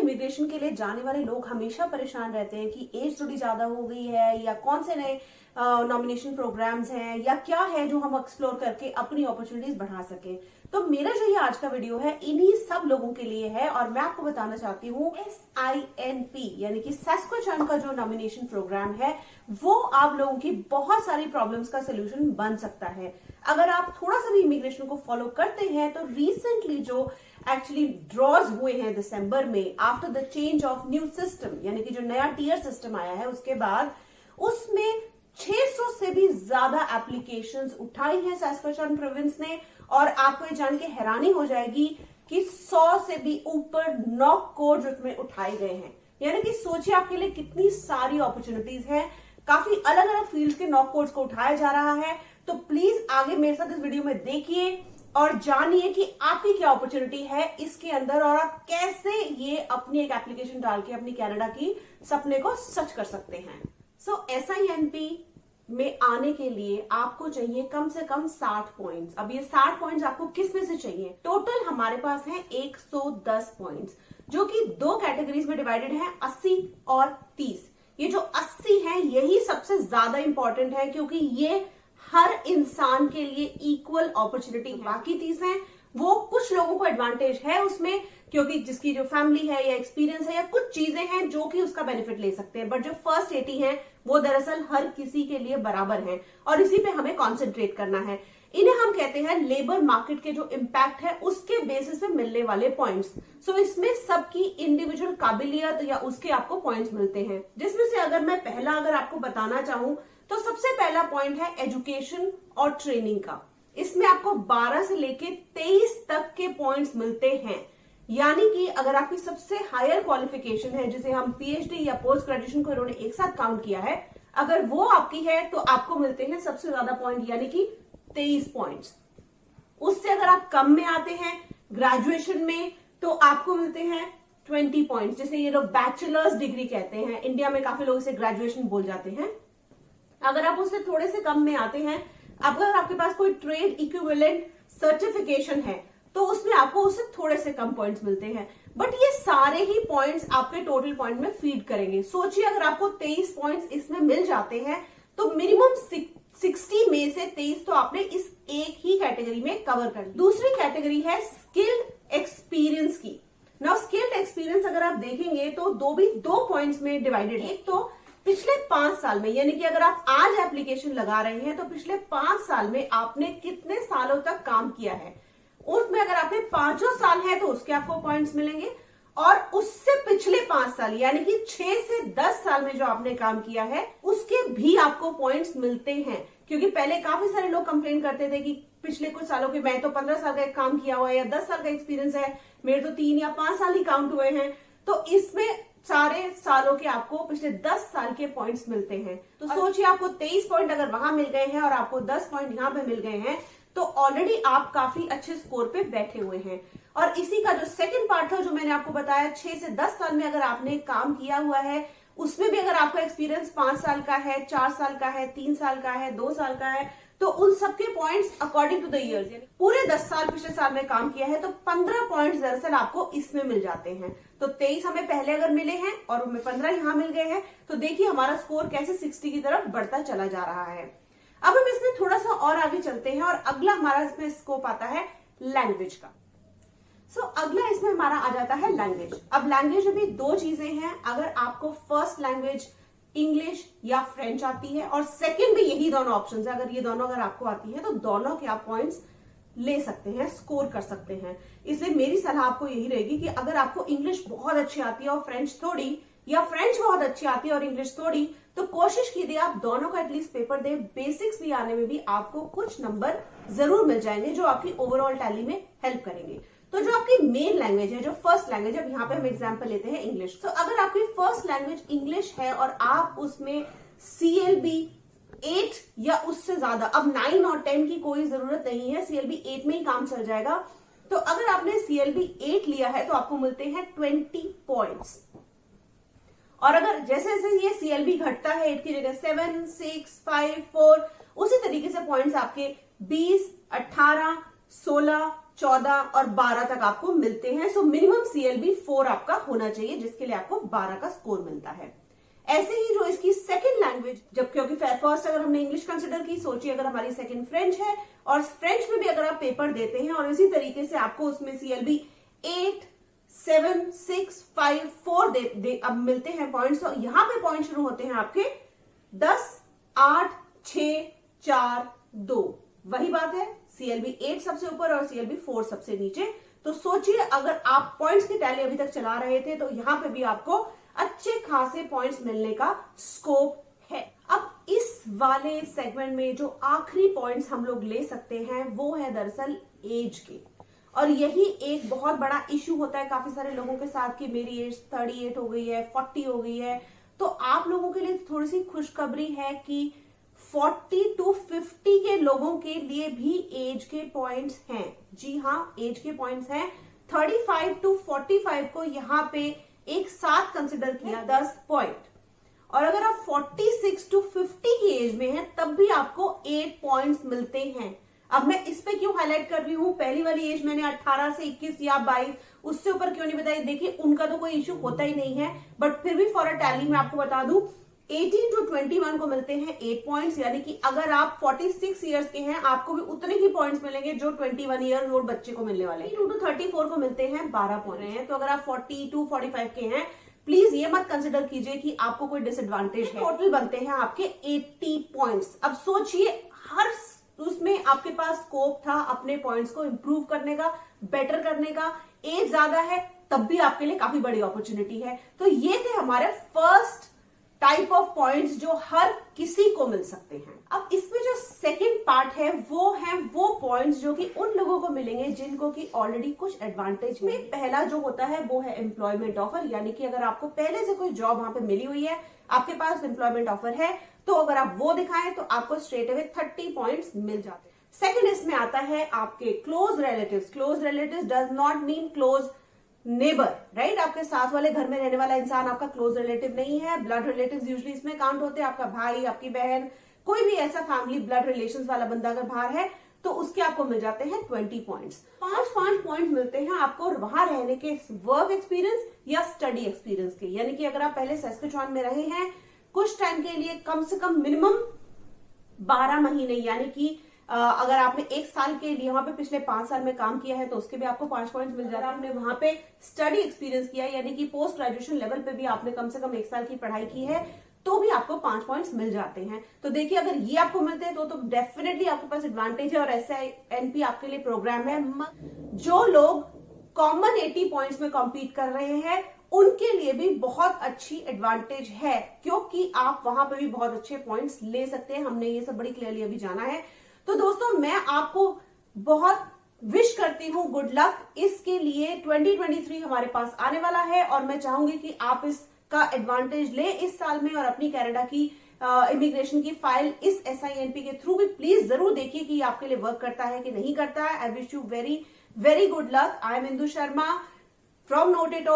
Immigration के लिए जाने वाले लोग हमेशा परेशान रहते हैं कि एज थोड़ी ज्यादा हो गई है या कौन से नए नॉमिनेशन प्रोग्राम्स हैं या क्या है जो हम एक्सप्लोर करके अपनी अपॉर्चुनिटीज बढ़ा सकें। तो मेरा जो ये आज का वीडियो है इन्हीं सब लोगों के लिए है और मैं आपको बताना चाहती हूँ SINP यानी कि सैस्क्वैचुअन का जो नॉमिनेशन प्रोग्राम है वो आप लोगों की बहुत सारी प्रॉब्लम्स का सोल्यूशन बन सकता है। अगर आप थोड़ा सा भी इमिग्रेशन को फॉलो करते हैं तो रिसेंटली जो एक्चुअली ड्रॉज हुए हैं दिसंबर में after the change of new system यानी कि जो नया टीयर सिस्टम आया है उसके बाद उसमें 600 से भी ज्यादा एप्लीकेशंस उठाई हैं सैस्क्वैचुअन प्रोविंस ने। और आपको ये जान के हैरानी हो जाएगी कि 100 से भी ऊपर नॉक कोड उसमें उठाए गए हैं। यानी कि सोचिए आपके लिए कितनी सारी अपॉर्चुनिटीज हैं, काफी अलग अलग फील्ड के नॉक कोड्स को उठाया जा रहा है। तो प्लीज आगे मेरे साथ इस वीडियो में देखिए और जानिए कि आपकी क्या अपॉर्चुनिटी है इसके अंदर और आप कैसे ये अपनी एक एप्लीकेशन डाल के अपनी कनाडा की सपने को सच कर सकते हैं। सो SINP में आने के लिए आपको चाहिए कम से कम 60 पॉइंट्स। अब ये 60 पॉइंट्स आपको किस में से चाहिए? टोटल हमारे पास है 110 पॉइंट्स जो कि दो कैटेगरीज में डिवाइडेड है, 80 और 30। ये जो 80 है यही सबसे ज्यादा इंपॉर्टेंट है क्योंकि ये हर इंसान के लिए इक्वल अपॉर्चुनिटी है। बाकी 30 है वो कुछ लोगों को एडवांटेज है उसमें क्योंकि जिसकी जो फैमिली है या एक्सपीरियंस है या कुछ चीजें हैं जो कि उसका बेनिफिट ले सकते हैं। बट जो फर्स्ट 80 है वो दरअसल हर किसी के लिए बराबर है और इसी पे हमें कॉन्सेंट्रेट करना है। इन्हें हम कहते हैं लेबर मार्केट के जो इम्पैक्ट है उसके बेसिस पे मिलने वाले पॉइंट्स। सो इसमें सबकी इंडिविजुअल काबिलियत या उसके आपको पॉइंट्स मिलते हैं, जिसमें से अगर मैं पहला अगर आपको बताना चाहूं तो सबसे पहला पॉइंट है एजुकेशन और ट्रेनिंग का। इसमें आपको 12 से लेके 23 तक के पॉइंट्स मिलते हैं। यानी कि अगर आपकी सबसे हायर क्वालिफिकेशन है जिसे हम PhD या पोस्ट ग्रेजुएशन को इन्होंने एक साथ काउंट किया है, अगर वो आपकी है तो आपको मिलते हैं सबसे ज्यादा पॉइंट यानी कि 23 पॉइंट्स। उससे अगर आप कम में आते हैं ग्रेजुएशन में तो आपको मिलते हैं 20 पॉइंट्स, जिसे ये लोग बैचलर्स डिग्री कहते हैं। इंडिया में काफी लोग इसे ग्रेजुएशन बोल जाते हैं। अगर आप उससे थोड़े से कम में आते हैं, अगर आपके पास कोई ट्रेड इक्विवेलेंट सर्टिफिकेशन है तो उसमें आपको उससे थोड़े से कम पॉइंट्स मिलते हैं। बट ये सारे ही पॉइंट्स आपके टोटल पॉइंट में फीड करेंगे। सोचिए अगर आपको 23 पॉइंट्स इसमें मिल जाते हैं तो मिनिमम 60 में से 23 तो आपने इस एक ही कैटेगरी में कवर कर ली। दूसरी कैटेगरी है स्किल्ड एक्सपीरियंस की। नाउ स्किल्ड एक्सपीरियंस अगर आप देखेंगे तो दो पॉइंट्स में डिवाइडेड है। एक तो पिछले 5 साल में, यानी कि अगर आप आज एप्लीकेशन लगा रहे हैं तो पिछले 5 साल में आपने कितने सालों तक काम किया है, उसमें अगर आपने 5 साल है तो उसके आपको पॉइंट्स मिलेंगे। और उससे पिछले 5 साल यानी कि 6 से 10 साल में जो आपने काम किया है उसके भी आपको पॉइंट्स मिलते हैं। क्योंकि पहले काफी सारे लोग कंप्लेन करते थे कि पिछले कुछ सालों के, मैं तो 15 साल का काम किया हुआ है या 10 साल का एक्सपीरियंस है, मेरे तो 3 या 5 साल ही काउंट हुए हैं। तो इसमें सारे सालों के आपको पिछले 10 साल के पॉइंट्स मिलते हैं। तो सोचिए आपको 23 पॉइंट अगर वहां मिल गए हैं और आपको 10 पॉइंट यहाँ पे मिल गए हैं तो ऑलरेडी आप काफी अच्छे स्कोर पे बैठे हुए हैं। और इसी का जो सेकंड पार्ट था जो मैंने आपको बताया, 6 से 10 साल में अगर आपने काम किया हुआ है उसमें भी अगर आपका एक्सपीरियंस 5 साल का है, 4 साल का है, 3 साल का है, 2 साल का है, तो उन सबके points according to the years, पूरे 10 साल पिछले साल में काम किया है तो 15 पॉइंट्स दरअसल आपको इसमें मिल जाते हैं। तो 23 हमें पहले अगर मिले हैं और हमें 15 यहाँ मिल गए हैं तो देखिए हमारा स्कोर कैसे 60 की तरफ बढ़ता चला जा रहा है। अब हम इसमें थोड़ा सा और आगे चलते हैं और अगला हमारा इसमें स्कोप आता है लैंग्वेज का। अगला इसमें हमारा आ जाता है लैंग्वेज। अब लैंग्वेज में भी दो चीजें हैं। अगर आपको फर्स्ट लैंग्वेज इंग्लिश या फ्रेंच आती है और सेकंड भी यही दोनों ऑप्शंस है, अगर ये दोनों अगर आपको आती है तो दोनों के आप पॉइंट्स ले सकते हैं, स्कोर कर सकते हैं। इसलिए मेरी सलाह आपको यही रहेगी कि अगर आपको इंग्लिश बहुत अच्छी आती है और फ्रेंच थोड़ी, या फ्रेंच बहुत अच्छी आती है और इंग्लिश थोड़ी, तो कोशिश कीजिए आप दोनों का एटलीस्ट पेपर दे। बेसिक्स भी आने में भी आपको कुछ नंबर जरूर मिल जाएंगे जो आपकी ओवरऑल टैली में हेल्प करेंगे। तो जो आपकी मेन लैंग्वेज है, जो फर्स्ट लैंग्वेज है, यहाँ पे हम एग्जांपल लेते हैं इंग्लिश। तो अगर आपकी फर्स्ट लैंग्वेज इंग्लिश है और आप उसमें CLB 8 या उससे ज्यादा, अब 9 और 10 की कोई जरूरत नहीं है, CLB 8 में ही काम चल जाएगा। तो अगर आपने CLB 8 लिया है तो आपको मिलते हैं 20 पॉइंट्स। और अगर जैसे जैसे ये CLB घटता है 8 की जगह 7, 6, 5, 4, उसी तरीके से पॉइंट्स आपके 20, 18, 16, 14 और 12 तक आपको मिलते हैं। सो मिनिमम CLB 4 आपका होना चाहिए, जिसके लिए आपको 12 का स्कोर मिलता है। ऐसे ही जो इसकी सेकंड लैंग्वेज, जब क्योंकि फर्स्ट अगर हमने इंग्लिश कंसिडर की, सोचिए अगर हमारी सेकंड फ्रेंच है और फ्रेंच में भी अगर आप पेपर देते हैं और इसी तरीके से आपको उसमें CLB 8, 7, 6, 5, 4 अब मिलते हैं पॉइंट्स, और यहां पे पॉइंट शुरू होते हैं आपके 10, 8, 6, 4, 2। वही बात है, CLB 8 सबसे ऊपर और CLB 4 सबसे नीचे। तो सोचिए अगर आप पॉइंट्स की टैली अभी तक चला रहे थे तो यहां पे भी आपको अच्छे खासे पॉइंट्स मिलने का स्कोप है। अब इस वाले सेगमेंट में जो आखिरी पॉइंट्स हम लोग ले सकते हैं वो है दरअसल एज के, और यही एक बहुत बड़ा इश्यू होता है काफी सारे लोगों के साथ कि मेरी एज 38 हो गई है, 40 हो गई है। तो आप लोगों के लिए थोड़ी सी खुशखबरी है कि 40 to 50 के लोगों के लिए भी एज के पॉइंट्स हैं। जी हाँ, एज के पॉइंट्स हैं। 35 to 45 को यहाँ पे एक साथ कंसिडर किया 10 पॉइंट, और अगर आप 46 to 50 की एज में हैं तब भी आपको 8 पॉइंट्स मिलते हैं। अब मैं इस पे क्यों हाईलाइट कर रही हूं, पहली वाली एज मैंने 18 से 21 या 22 उससे ऊपर क्यों नहीं बताई, देखिए उनका तो कोई इश्यू होता ही नहीं है, बट फिर भी फॉर अ टैली मैं आपको बता दूं 18 to 21 को मिलते हैं 8 पॉइंट्स, यानी कि अगर आप 46 ईयर्स के हैं आपको भी उतने ही पॉइंट्स मिलेंगे जो 21 ईयर ओल्ड बच्चे को मिलने वाले हैं। 22 to 34 को मिलते हैं 12 पॉइंट हैं। तो अगर आप 40 to 45 के हैं प्लीज ये मत कंसिडर कीजिए कि आपको कोई डिसएडवांटेज है। टोटल बनते हैं आपके 80 पॉइंट्स। अब सोचिए हर उसमें आपके पास स्कोप था अपने पॉइंट्स को इंप्रूव करने का, बेटर करने का। एज ज्यादा है तब भी आपके लिए काफी बड़ी अपॉर्चुनिटी है। तो ये थे हमारे फर्स्ट टाइप ऑफ पॉइंट्स जो हर किसी को मिल सकते हैं। अब इसमें जो सेकंड पार्ट है वो पॉइंट्स जो कि उन लोगों को मिलेंगे जिनको कि ऑलरेडी कुछ एडवांटेज में। पहला जो होता है वो है एम्प्लॉयमेंट ऑफर, यानी कि अगर आपको पहले से कोई जॉब वहां पे मिली हुई है, आपके पास एम्प्लॉयमेंट ऑफर है, तो अगर आप वो दिखाएं तो आपको स्ट्रेट अवे 30 पॉइंट्स मिल जाते हैं। सेकंड इसमें आता है आपके close relatives. Close relatives does not mean close neighbour, right? आपके साथ वाले घर में रहने वाला इंसान आपका क्लोज रिलेटिव नहीं है। ब्लड रिलेटिव्स यूजुअली इसमें काउंट होते हैं। आपका भाई, आपकी बहन, कोई भी ऐसा फैमिली ब्लड रिलेशंस वाला बंदा अगर बाहर है तो उसके आपको मिल जाते हैं 20 पॉइंट्स। 5 पॉइंट मिलते हैं आपको वहां रहने के वर्क एक्सपीरियंस या स्टडी एक्सपीरियंस के, यानी कि अगर आप पहले सस्केचुआन में रहे हैं कुछ टाइम के लिए, कम से कम मिनिमम 12 महीने, यानी कि अगर आपने 1 साल के लिए वहां पे पिछले 5 साल में काम किया है तो उसके भी आपको 5 पॉइंट मिल जाता है। आपने वहां पे स्टडी एक्सपीरियंस किया है, यानी कि पोस्ट ग्रेजुएशन लेवल पे भी आपने कम से कम 1 साल की पढ़ाई की है, तो भी आपको 5 पॉइंट्स मिल जाते हैं। तो देखिए अगर ये आपको मिलते हैं तो डेफिनेटली आपके पास एडवांटेज है। और SINP आपके लिए प्रोग्राम है। जो लोग कॉमन 80 पॉइंट्स में कॉम्पीट कर रहे हैं उनके लिए भी बहुत अच्छी एडवांटेज है, क्योंकि आप वहां पे भी बहुत अच्छे पॉइंट्स ले सकते हैं। हमने ये सब बड़ी क्लियरली अभी जाना है। तो दोस्तों मैं आपको बहुत विश करती हूँ गुड लक। इसके लिए 2023 हमारे पास आने वाला है और मैं चाहूंगी कि आप इसका एडवांटेज ले इस साल में, और अपनी कनाडा की इमिग्रेशन की फाइल इस SINP के थ्रू भी प्लीज जरूर देखिए कि आपके लिए वर्क करता है कि नहीं करता है। I wish you very very good luck. I am Indu Sharma from नोटेटो।